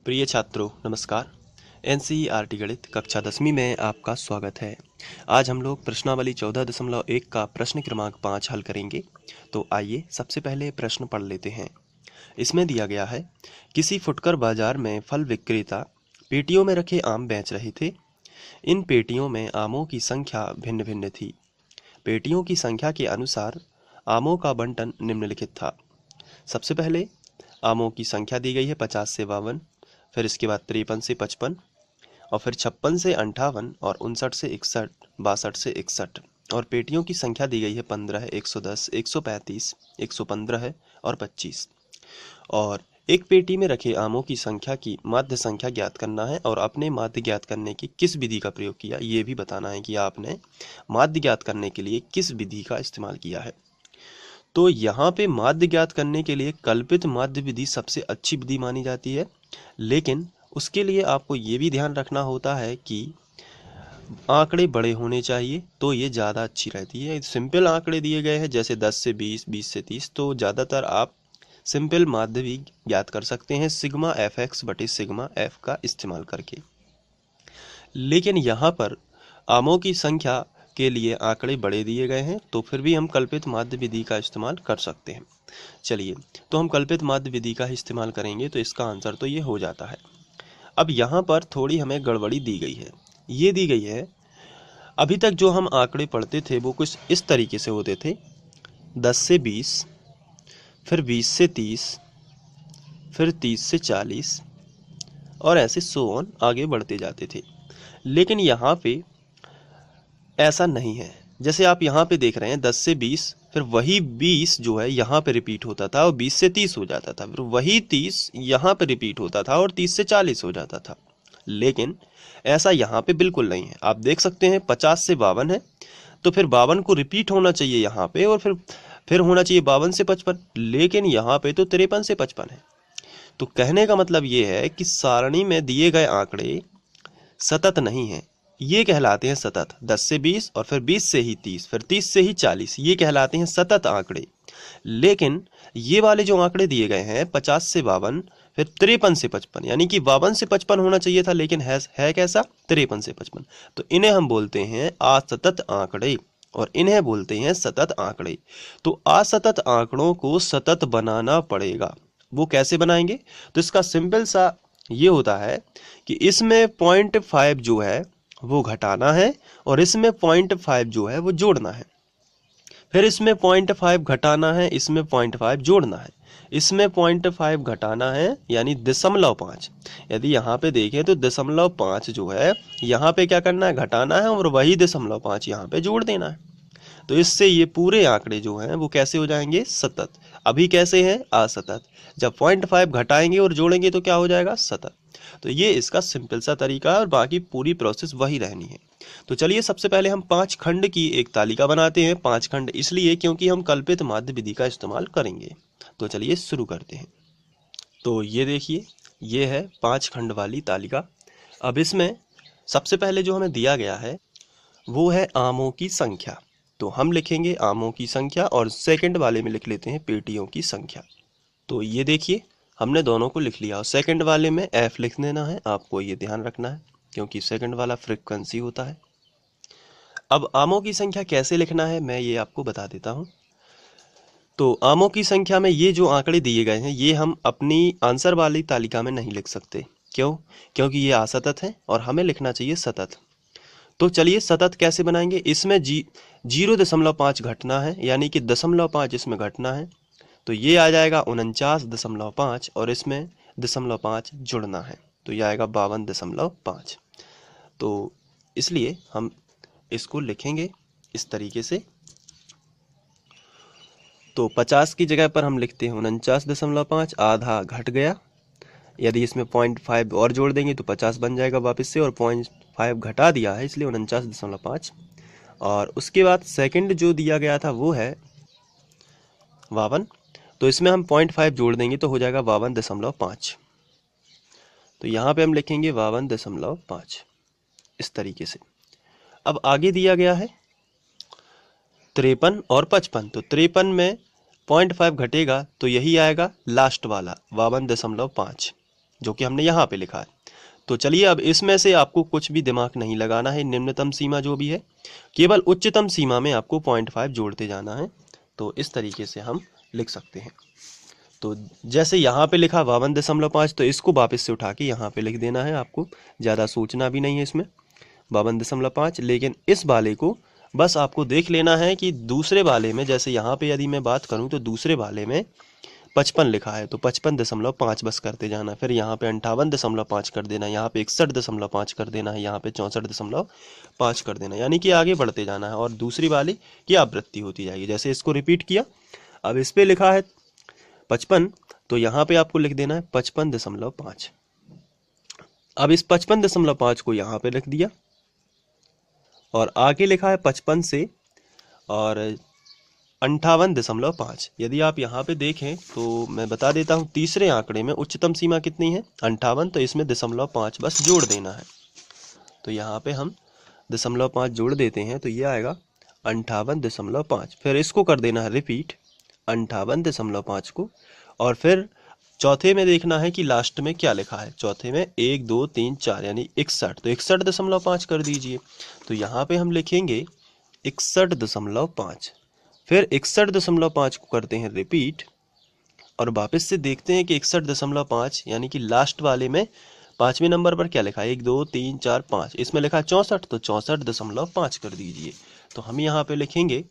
प्रिय छात्रों नमस्कार। एनसीईआरटी गणित कक्षा 10वीं में आपका स्वागत है। आज हम लोग प्रश्नावली 14.1 का प्रश्न क्रमांक 5 हल करेंगे। तो आइए सबसे पहले प्रश्न पढ़ लेते हैं। इसमें दिया गया है, किसी फुटकर बाजार में फल विक्रेता पेटियों में रखे आम बेच रहे थे। इन पेटियों में आमों की संख्या भिन्न भिन्न थी। पेटियों की संख्या के अनुसार आमों का बंटन निम्नलिखित था। सबसे पहले आमों की संख्या दी गई है 50 से 52, फिर इसके बाद 53 से 55, और फिर 56 से 58, और 59 से 61, 62 से 61, और पेटियों की संख्या दी गई है 15 है, 110, 135, 115 है और 25। और एक पेटी में रखे आमों की संख्या की माध्य संख्या ज्ञात करना है, और अपने माध्य ज्ञात करने की किस विधि का प्रयोग किया ये भी बताना है कि आपने माध्य ज्ञात करने के लिए किस विधि का इस्तेमाल किया है। तो यहाँ पे माध्य ज्ञात करने के लिए कल्पित माध्य विधि सबसे अच्छी विधि मानी जाती है, लेकिन उसके लिए आपको ये भी ध्यान रखना होता है कि आंकड़े बड़े होने चाहिए, तो ये ज़्यादा अच्छी रहती है। सिंपल आंकड़े दिए गए हैं जैसे 10 से 20, 20 से 30, तो ज़्यादातर आप सिंपल माध्य भी ज्ञात कर सकते हैं सिग्मा एफ एक्स बटे सिग्मा एफ का इस्तेमाल करके। लेकिन यहाँ पर आमों की संख्या के लिए आंकड़े बड़े दिए गए हैं, तो फिर भी हम कल्पित माध्य विधि का इस्तेमाल कर सकते हैं। चलिए, तो हम कल्पित माध्य विधि का इस्तेमाल करेंगे तो इसका आंसर तो ये हो जाता है। अब यहाँ पर थोड़ी हमें गड़बड़ी दी गई है। ये दी गई है, अभी तक जो हम आंकड़े पढ़ते थे वो कुछ इस तरीके से होते थे, 10 से 20, फिर 20 से 30, फिर 30 से 40, और ऐसे सो ऑन आगे बढ़ते जाते थे। लेकिन यहाँ पे ऐसा नहीं है। जैसे आप यहाँ पे देख रहे हैं 10 से 20, फिर वही 20 जो है यहाँ पे रिपीट होता था और 20 से 30 हो जाता था, फिर वही 30 यहाँ पे रिपीट होता था और 30 से 40 हो जाता था। लेकिन ऐसा यहाँ पे बिल्कुल नहीं है। आप देख सकते हैं 50 से 52 है, तो फिर 52 को रिपीट होना चाहिए यहाँ पे, और फिर होना चाहिए 52 से 55, लेकिन यहाँ पे तो 53 से 55 है। तो कहने का मतलब ये है कि सारणी में दिए गए आंकड़े सतत नहीं है, ये कहलाते हैं सतत। 10 से 20 और फिर 20 से ही 30, फिर 30 से ही 40, ये कहलाते हैं सतत आंकड़े। लेकिन ये वाले जो आंकड़े दिए गए हैं 50 से 52, फिर 53 से 55, यानी कि 52 से 55 होना चाहिए था, लेकिन है कैसा, 53 से 55। तो इन्हें हम बोलते हैं असतत आंकड़े, और इन्हें बोलते हैं सतत आंकड़े। तो असतत आंकड़ों को सतत बनाना पड़ेगा। वो कैसे बनाएंगे? तो इसका सिंपल सा ये होता है कि इसमें 0.5 जो है वो घटाना है, और इसमें 0.5 जो है वो जोड़ना है। फिर इसमें 0.5 घटाना है, इसमें 0.5 जोड़ना है, इसमें 0.5 घटाना है, यानी 0.5। यदि यहाँ पे देखें तो 0.5 जो है यहाँ पे क्या करना है, घटाना है, और वही 0.5 यहाँ पे जोड़ देना है। तो इससे ये पूरे आंकड़े जो हैं वो कैसे हो जाएंगे, सतत। अभी कैसे हैं, असतत। जब 0.5 घटाएंगे और जोड़ेंगे तो क्या हो जाएगा, सतत। तो ये इसका सिंपल सा तरीका है, और बाकी पूरी प्रोसेस वही रहनी है। तो चलिए सबसे पहले हम 5 खंड की एक तालिका बनाते हैं। 5 खंड इसलिए क्योंकि हम कल्पित माध्य विधि का इस्तेमाल करेंगे। तो चलिए शुरू करते हैं। तो ये देखिए, ये है 5 खंड वाली तालिका। अब इसमें सबसे पहले जो हमें दिया गया है वो है आमों की संख्या। तो हम लिखेंगे आमों की संख्या, और सेकंड वाले में लिख लेते हैं पेटियों की संख्या। तो ये देखिए, हमने दोनों को लिख लिया, और सेकंड वाले में एफ लिख देना है। आपको ये ध्यान रखना है क्योंकि सेकंड वाला फ्रीक्वेंसी होता है। अब आमों की संख्या कैसे लिखना है मैं ये आपको बता देता हूँ। तो आमों की संख्या में ये जो आंकड़े दिए गए हैं ये हम अपनी आंसर वाली तालिका में नहीं लिख सकते। क्यों? क्योंकि ये असतत है और हमें लिखना चाहिए सतत। तो चलिए सतत कैसे बनाएंगे? इसमें 0.5 घटना है, यानी कि 0.5 इसमें घटना है, तो ये आ जाएगा 49.5, और इसमें 0.5 जुड़ना है, तो ये आएगा 52.5। तो इसलिए हम इसको लिखेंगे इस तरीके से। तो 50 की जगह पर हम लिखते हैं 49.5, आधा घट गया। यदि इसमें 0.5 और जोड़ देंगे तो 50 बन जाएगा वापस से, और 0.5 घटा दिया है इसलिए 49.5। और उसके बाद सेकंड जो दिया गया था वो है 52, तो इसमें हम 0.5 जोड़ देंगे तो हो जाएगा 52.5। तो यहाँ पे हम लिखेंगे 52.5 इस तरीके से। अब आगे दिया गया है 53 और 55, तो 53 में 0.5 घटेगा तो यही आएगा लास्ट वाला 52.5। जो कि हमने यहाँ पे लिखा है। तो चलिए अब इसमें से आपको कुछ भी दिमाग नहीं लगाना है, निम्नतम सीमा जो भी है, केवल उच्चतम सीमा में आपको 0.5 जोड़ते जाना है। तो इस तरीके से हम लिख सकते हैं। तो जैसे यहाँ पे लिखा 52.5, तो इसको वापस से उठा के यहाँ पे लिख देना है, आपको ज़्यादा सोचना भी नहीं है इसमें, 52.5। लेकिन इस वाले को बस आपको देख लेना है कि दूसरे वाले में, जैसे यहाँ पे यदि मैं बात करूँ तो दूसरे वाले में 55 लिखा है, तो 55.5 बस करते जाना, फिर यहाँ पे 58.5 कर देना, यहाँ पे 61.5 कर देना है, यहाँ पे 64.5 कर देना, यानी कि आगे बढ़ते जाना है और दूसरी वाली की आवृत्ति होती जाएगी। जैसे इसको रिपीट किया, अब इस पे लिखा है 55, तो यहाँ पे आपको लिख देना है 55.5। अब इस 55.5 को यहाँ पे लिख दिया और आगे लिखा है 55 से और 58.5। यदि आप यहाँ पे देखें तो मैं बता देता हूँ, तीसरे आंकड़े में उच्चतम सीमा कितनी है 58, तो इसमें 0.5 बस जोड़ देना है। तो यहाँ पे हम 0.5 जोड़ देते हैं, तो ये आएगा 58.5। फिर इसको कर देना है रिपीट 58.5 को, और फिर चौथे में देखना है कि लास्ट में क्या लिखा है। चौथे में 1 2 3 4 यानी 61, तो 61.5 कर दीजिए। तो यहाँ पे हम लिखेंगे 61.5, फिर 61.5 को करते हैं रिपीट और वापस से देखते हैं कि 61.5 यानी कि लास्ट वाले में 5वें नंबर पर क्या लिखा है, 1 2 3 4 5, इसमें लिखा है 64, तो 64.5 कर दीजिए। तो हम यहाँ पे लिखेंगे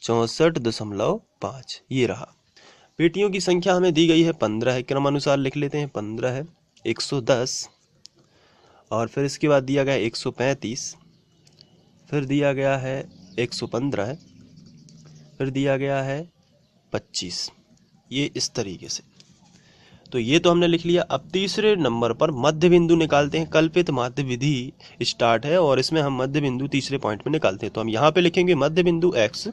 64.5, ये रहा। पेटियों की संख्या हमें दी गई है 15 है, क्रमानुसार लिख लेते हैं। 15 है, 110, और फिर इसके बाद दिया गया है 135, फिर दिया गया है 115 है, फिर दिया गया है 25, ये इस तरीके से। तो ये तो हमने लिख लिया। अब तीसरे नंबर पर मध्य बिंदु निकालते हैं। कल्पित माध्य विधि स्टार्ट है और इसमें हम मध्य बिंदु तीसरे पॉइंट में निकालते हैं। तो हम यहाँ पे लिखेंगे मध्य बिंदु x,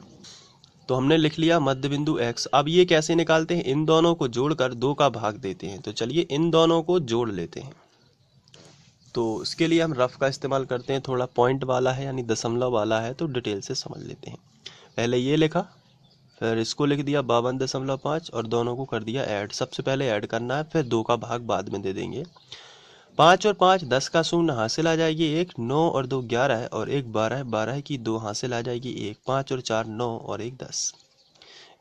तो हमने लिख लिया मध्य बिंदु x। अब ये कैसे निकालते हैं, इन दोनों को जोड़कर 2 का भाग देते हैं। तो चलिए इन दोनों को जोड़ लेते हैं। तो इसके लिए हम रफ का इस्तेमाल करते हैं, थोड़ा पॉइंट वाला है यानी दशमलव वाला है, तो डिटेल से समझ लेते हैं। पहले ये लिखा, फिर इसको लिख दिया 52.5 और दोनों को कर दिया ऐड। सबसे पहले ऐड करना है, फिर 2 का भाग बाद में दे देंगे। 5 और 5 10 का शून्य हासिल आ जाएगी 1, 9 और 2 11 है और 1 12, 12 की 2 हासिल आ जाएगी 1, 5 और 4 9 और 1 10।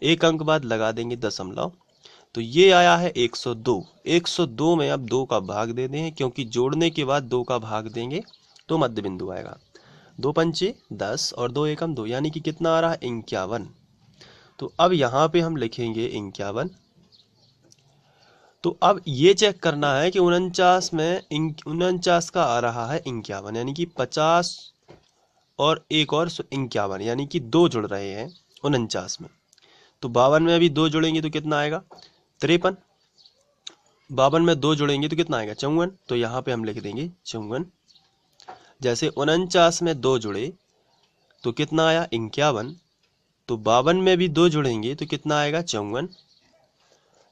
एक अंक बाद लगा देंगे दशमलव, तो ये आया है 102। 102 में अब 2 का भाग दे दें, क्योंकि जोड़ने के बाद 2 का भाग देंगे तो मध्य बिंदु आएगा। 2 पंचे 10 और 2 एकम 2, यानी कि कितना आ रहा है 51। तो अब यहाँ पे हम लिखेंगे 51। तो अब ये चेक करना है कि 49 में 49 का आ रहा है 51, यानी कि 50 और एक और 51, यानी कि 2 जुड़ रहे हैं 49 में। तो 52 में अभी 2 जुड़ेंगे तो कितना आएगा 53। 52 में 2 जुड़ेंगे तो कितना आएगा 54। तो यहाँ पे हम लिख देंगे 54। जैसे 49 में 2 जुड़े तो कितना आया 51, तो 52 में भी 2 जुड़ेंगे तो कितना आएगा 54।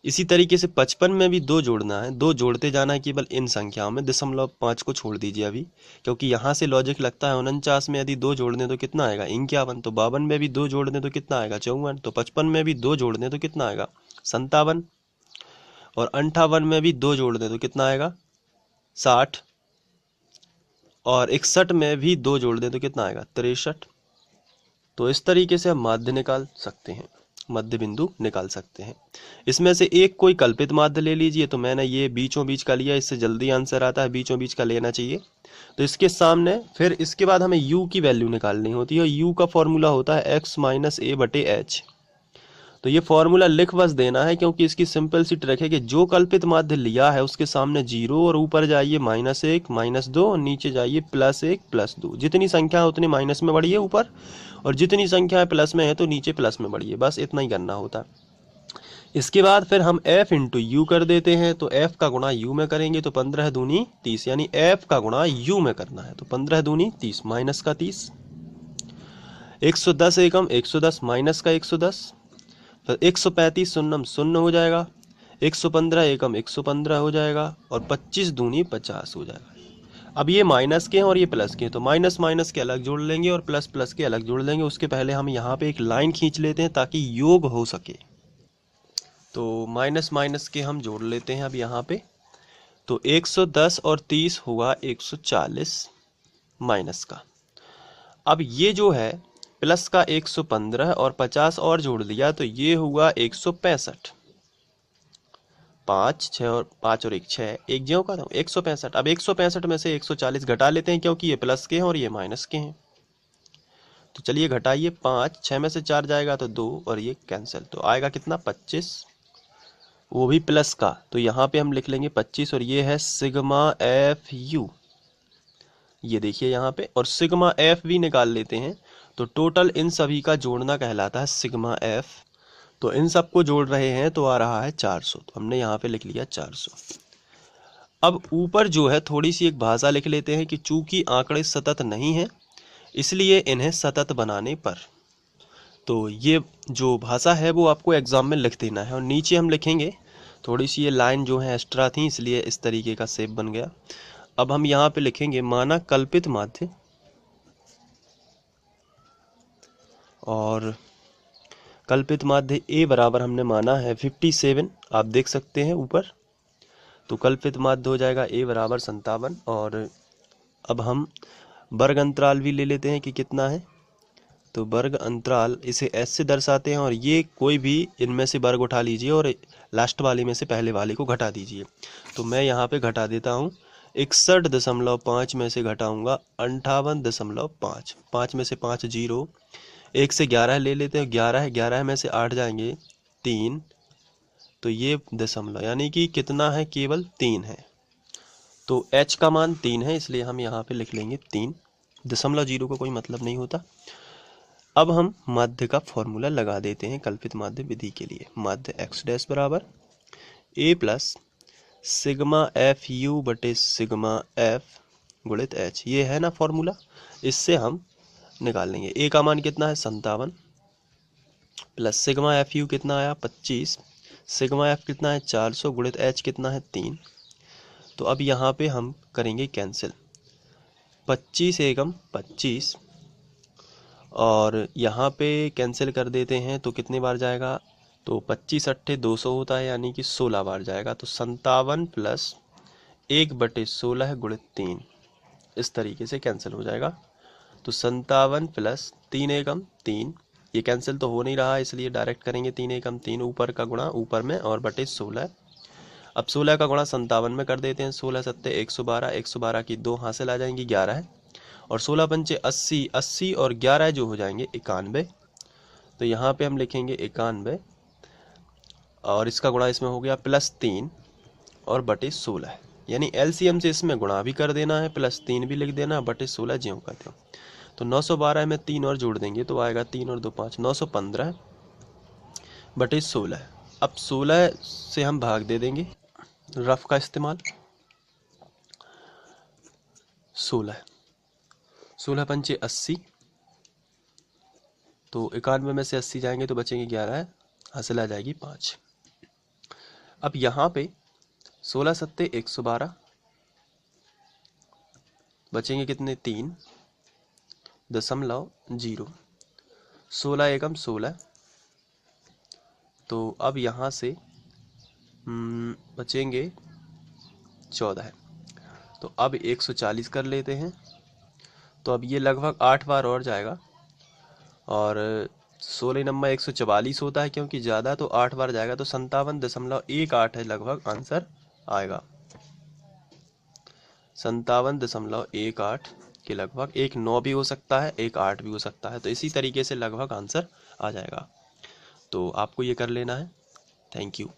इसी तरीके से 55 में भी 2 जोड़ना है, 2 जोड़ते जाना है केवल इन संख्याओं में। 0.5 को छोड़ दीजिए अभी, क्योंकि यहाँ से लॉजिक लगता है 49 में यदि 2 जोड़ दें तो कितना आएगा 51, तो 52 में भी 2 जोड़ दें तो कितना आएगा 54, तो 55 में भी 2 जोड़ दें तो कितना आएगा 57, और 58 में भी 2 जोड़ दें तो कितना आएगा 60, और 61 में भी 2 जोड़ दें तो कितना आएगा 63। तो इस तरीके से हम माध्य निकाल सकते हैं, मध्य बिंदु निकाल सकते हैं। इसमें से एक कोई कल्पित माध्य ले लीजिए। तो मैंने ये बीचों बीच का लिया, इससे जल्दी आंसर आता है, बीचों बीच का लेना चाहिए। तो इसके सामने फिर इसके बाद हमें u की वैल्यू निकालनी होती है। u का फॉर्मूला होता है x माइनस ए बटे एच। तो ये फॉर्मूला लिख बस देना है, क्योंकि इसकी सिंपल सी ट्रिक है कि जो कल्पित माध्य लिया है उसके सामने 0 और ऊपर जाइए -1 -2 और नीचे जाइए +1 +2। जितनी संख्या है उतनी माइनस में बढ़िए ऊपर, और जितनी संख्या है प्लस में है तो नीचे प्लस में बढ़िए। बस इतना ही करना होता है। इसके बाद फिर हम f इंटू यू कर देते हैं। तो f का गुणा u में करेंगे तो 15 दूनी 30, यानी f का गुणा u में करना है। तो 15 दूनी 30 माइनस का 30, 110 एकम 110 माइनस का 110, फिर 135 शून्यम शून्य हो जाएगा, 115 एकम 115 हो जाएगा, और 25 दूनी 50 हो जाएगा। अब ये माइनस के हैं और ये प्लस के हैं, तो माइनस माइनस के अलग जोड़ लेंगे और प्लस प्लस के अलग जोड़ लेंगे। उसके पहले हम यहाँ पे एक लाइन खींच लेते हैं ताकि योग हो सके। तो माइनस माइनस के हम जोड़ लेते हैं अब यहाँ पे। तो 110 और 30 होगा 140 माइनस का। अब ये जो है प्लस का 115 और 50 और जोड़ दिया तो ये हुआ 165। 5 6 और 5 और 1 6, एक ज्यों का था 165। अब 165 में से 140 घटा लेते हैं क्योंकि ये प्लस के हैं और ये माइनस के हैं। तो चलिए घटाइए, 5 6 में से 4 जाएगा तो 2 और ये कैंसिल, तो आएगा कितना 25, वो भी प्लस का। तो यहाँ पे हम लिख लेंगे 25 और ये है सिग्मा एफ यू, ये देखिए यहाँ पे, और सिग्मा एफ भी निकाल लेते हैं। तो टोटल इन सभी का जोड़ना कहलाता है सिग्मा एफ। तो इन सबको जोड़ रहे हैं तो आ रहा है 400, तो हमने यहाँ पे लिख लिया 400। अब ऊपर जो है थोड़ी सी एक भाषा लिख लेते हैं कि चूंकि आंकड़े सतत नहीं हैं इसलिए इन्हें सतत बनाने पर, तो ये जो भाषा है वो आपको एग्जाम में लिख देना है। और नीचे हम लिखेंगे, थोड़ी सी ये लाइन जो है एक्स्ट्रा थी इसलिए इस तरीके का शेप बन गया। अब हम यहाँ पे लिखेंगे माना कल्पित माध्य, और कल्पित माध्य ए बराबर हमने माना है 57, आप देख सकते हैं ऊपर। तो कल्पित माध्य हो जाएगा ए बराबर 57। और अब हम वर्ग अंतराल भी ले लेते हैं कि कितना है। तो वर्ग अंतराल इसे एस से दर्शाते हैं, और ये कोई भी इनमें से वर्ग उठा लीजिए और लास्ट वाले में से पहले वाले को घटा दीजिए। तो मैं यहाँ पे घटा देता हूँ, 61.5 में से घटाऊंगा 58.5, 5 में से 5 0, 1 से 11 ले लेते हैं, 11 में से 8 जाएंगे 3, तो ये दशमलव यानी कि कितना है, केवल 3 है। तो h का मान 3 है इसलिए हम यहाँ पे लिख लेंगे 3, दशमलव जीरो का कोई मतलब नहीं होता। अब हम माध्य का फॉर्मूला लगा देते हैं कल्पित माध्य विधि के लिए। माध्य x डैश बराबर a plus sigma F you बटे सिग्मा एफ गुणित h, ये है ना फॉर्मूला, इससे हम निकाल लेंगे। a का मान कितना है 57, प्लस सिग्मा एफ यू कितना आया 25, सिग्मा एफ कितना है 400 गुणित h कितना है 3। तो अब यहाँ पे हम करेंगे कैंसिल, 25 एकम 25, और यहाँ पे कैंसिल कर देते हैं तो कितने बार जाएगा, तो 25 अट्ठे 200 होता है यानी कि 16 बार जाएगा। तो 57 प्लस 1/16 गुणित 3, इस तरीके से कैंसिल हो जाएगा। तो 57 प्लस 3 एकम 3, ये कैंसिल तो हो नहीं रहा इसलिए डायरेक्ट करेंगे 3 एकम 3, ऊपर का गुणा ऊपर में और बटे 16। अब 16 का गुणा 57 में कर देते हैं, 16 सत्ते 112, 112 की 2 हासिल आ जाएंगी 11 है, और 16 पंचे 80, 80 और 11 जो हो जाएंगे 91। तो यहाँ पे हम लिखेंगे 91, और इसका गुणा इसमें हो गया प्लस 3 और बटे 16, यानी एलसीएम से इसमें गुणा भी कर देना है, प्लस 3 भी लिख देना, बटे 16 ज्यों का त्यों। तो 912 में 3 और जोड़ देंगे तो आएगा 3 और 2 5, 915 बटे 16। अब 16 से हम भाग दे देंगे, रफ का इस्तेमाल, 16 पंचे 80, तो 91 में से 80 जाएंगे तो बचेंगे 11, हासिल आ जाएगी 5। अब यहाँ पे 16 सत्ते 112, बचेंगे कितने 3, दशमलव 0, 16 एकम 16। तो अब यहाँ से बचेंगे 14। तो अब 140 कर लेते हैं, तो अब ये लगभग 8 बार और जाएगा, और 16 नंबर 144 होता है क्योंकि ज़्यादा, तो 8 बार जाएगा, तो 57.18 है लगभग आंसर आएगा, 57.18 के लगभग। एक 9 भी हो सकता है, एक 8 भी हो सकता है, तो इसी तरीके से लगभग आंसर आ जाएगा। तो आपको ये कर लेना है। Thank you.